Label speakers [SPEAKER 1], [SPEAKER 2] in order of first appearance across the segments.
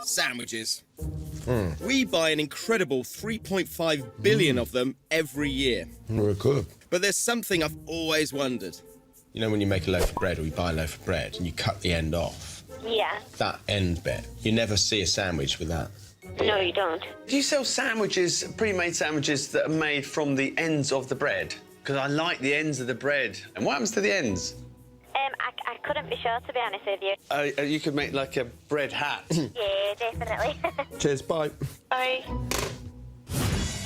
[SPEAKER 1] Sandwiches. We buy an incredible 3.5 billion of them every year.
[SPEAKER 2] Very good.
[SPEAKER 1] But there's something I've always wondered.
[SPEAKER 2] You know when you make a loaf of bread or you buy a loaf of bread and you cut the end off?
[SPEAKER 3] Yeah.
[SPEAKER 2] That end bit. You never see a sandwich with that.
[SPEAKER 3] No, you don't.
[SPEAKER 4] Do you sell sandwiches, pre-made sandwiches that are made from the ends of the bread? Because I like the ends of the bread. And what happens to the ends?
[SPEAKER 3] I couldn't be sure, to be honest with you.
[SPEAKER 4] You could make like a bread hat.
[SPEAKER 3] Yeah, definitely.
[SPEAKER 2] Cheers, bye.
[SPEAKER 3] Bye.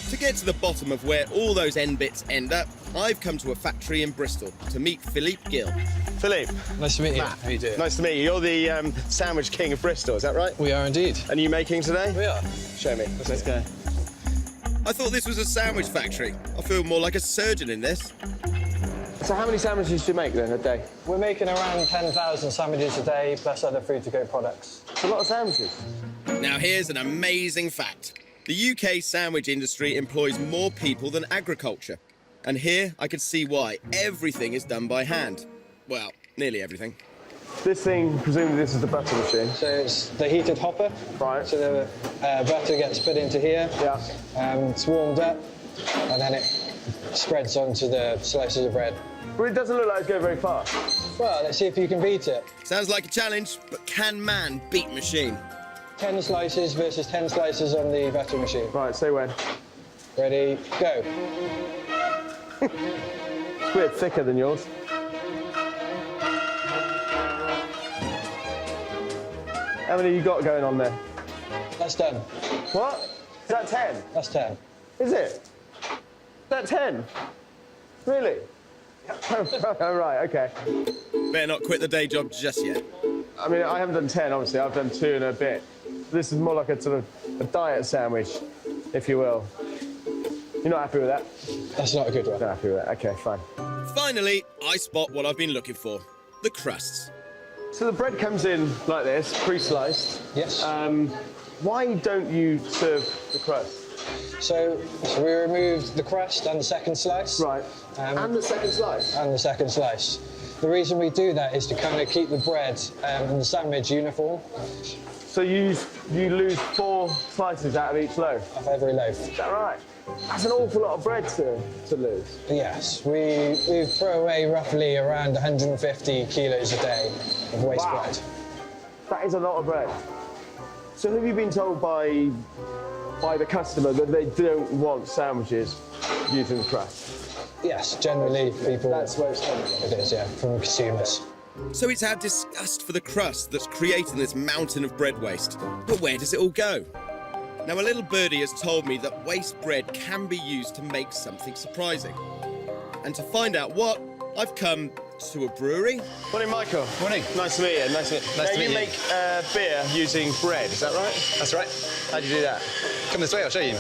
[SPEAKER 1] To get to the bottom of where all those end bits end up, I've come to a factory in Bristol to meet Philippe Gill.
[SPEAKER 5] Philippe.
[SPEAKER 6] Nice to meet you.
[SPEAKER 5] Matt.
[SPEAKER 6] How you doing?
[SPEAKER 5] Nice to meet you. You're the sandwich king of Bristol, is that right?
[SPEAKER 6] We are indeed.
[SPEAKER 5] And are you making today?
[SPEAKER 6] We are.
[SPEAKER 5] Show me. Let's go.
[SPEAKER 1] I thought this was a sandwich factory. I feel more like a surgeon in this.
[SPEAKER 5] So how many sandwiches do you make then a day?
[SPEAKER 6] We're making around 10,000 sandwiches a day, plus other food-to-go products.
[SPEAKER 5] It's a lot of sandwiches.
[SPEAKER 1] Now here's an amazing fact. The UK sandwich industry employs more people than agriculture. And here I could see why. Everything is done by hand. Well, nearly everything.
[SPEAKER 5] This thing, presumably this is the butter machine.
[SPEAKER 6] So it's the heated hopper.
[SPEAKER 5] Right.
[SPEAKER 6] So the butter gets put into here.
[SPEAKER 5] Yeah.
[SPEAKER 6] It's warmed up, and then it spreads onto the slices of bread.
[SPEAKER 5] But it doesn't look like it's going very fast.
[SPEAKER 6] Well, let's see if you can beat it.
[SPEAKER 1] Sounds like a challenge, but can man beat machine?
[SPEAKER 6] 10 slices versus 10 slices on the butter machine.
[SPEAKER 5] Right, say when.
[SPEAKER 6] Ready, go.
[SPEAKER 5] It's a bit thicker than yours. How many you got going on there?
[SPEAKER 6] That's done.
[SPEAKER 5] What? Is that 10?
[SPEAKER 6] That's 10.
[SPEAKER 5] Is it? Is that 10? Really? Oh, right, OK.
[SPEAKER 1] Better not quit the day job just yet.
[SPEAKER 5] I mean, I haven't done 10, obviously. I've done 2 and a bit. This is more like a sort of a diet sandwich, if you will. You're not happy with that?
[SPEAKER 6] That's not a good one.
[SPEAKER 5] Not happy with that. OK, fine.
[SPEAKER 1] Finally, I spot what I've been looking for. The crusts.
[SPEAKER 5] So the bread comes in like this, pre-sliced.
[SPEAKER 6] Yes.
[SPEAKER 5] Why don't you serve the crust?
[SPEAKER 6] So we removed the crust and the second slice.
[SPEAKER 5] Right. And the second slice?
[SPEAKER 6] And the second slice. The reason we do that is to kind of keep the bread and the sandwich uniform.
[SPEAKER 5] So you lose 4 slices out of each loaf?
[SPEAKER 6] Of every loaf.
[SPEAKER 5] Is that right? That's an awful lot of bread to lose.
[SPEAKER 6] Yes, we throw away roughly around 150 kilos a day of waste bread.
[SPEAKER 5] That is a lot of bread. So have you been told by the customer that they don't want sandwiches using the crust?
[SPEAKER 6] Yes, generally people...
[SPEAKER 5] That's where it's coming from.
[SPEAKER 6] It is, yeah, from consumers.
[SPEAKER 1] So it's our disgust for the crust that's creating this mountain of bread waste. But where does it all go? Now, a little birdie has told me that waste bread can be used to make something surprising. And to find out what, I've come to a brewery.
[SPEAKER 5] Morning, Michael.
[SPEAKER 4] Morning.
[SPEAKER 5] Nice to meet you. Nice to meet you. You make beer using bread, is that right?
[SPEAKER 4] That's right.
[SPEAKER 5] How do you do that?
[SPEAKER 4] Come this way, I'll show you.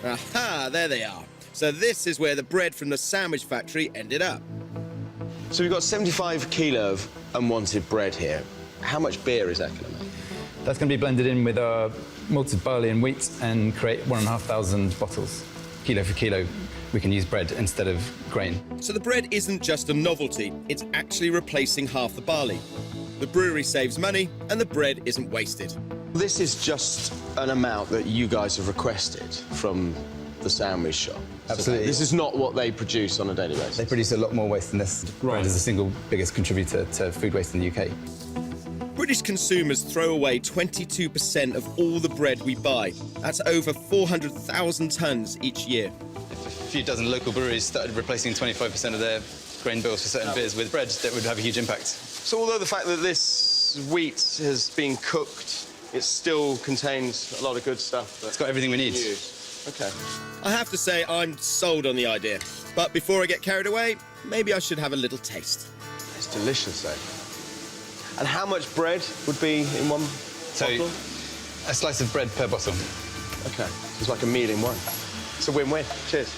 [SPEAKER 1] Aha, there they are. So this is where the bread from the sandwich factory ended up.
[SPEAKER 2] So we've got 75 kilo of unwanted bread here. How much beer is that going to make?
[SPEAKER 7] That's going to be blended in with our malted barley and wheat and create 1,500 bottles. Kilo for kilo, we can use bread instead of grain.
[SPEAKER 1] So the bread isn't just a novelty, it's actually replacing half the barley. The brewery saves money and the bread isn't wasted.
[SPEAKER 2] This is just an amount that you guys have requested from the sandwich shop.
[SPEAKER 7] Absolutely.
[SPEAKER 2] This is not what they produce on a daily basis.
[SPEAKER 7] They produce a lot more waste than this. Bread is the single biggest contributor to food waste in the UK.
[SPEAKER 1] British consumers throw away 22% of all the bread we buy. That's over 400,000 tonnes each year.
[SPEAKER 8] If a few dozen local breweries started replacing 25% of their grain bills for certain beers with bread, that would have a huge impact.
[SPEAKER 5] So although the fact that this wheat has been cooked, it still contains a lot of good stuff.
[SPEAKER 8] It's got everything we need.
[SPEAKER 5] OK.
[SPEAKER 1] I have to say I'm sold on the idea. But before I get carried away, maybe I should have a little taste.
[SPEAKER 5] It's delicious, though. And how much bread would be in one bottle?
[SPEAKER 8] A slice of bread per bottle.
[SPEAKER 5] OK. It's like a meal in one. It's a win-win. Cheers.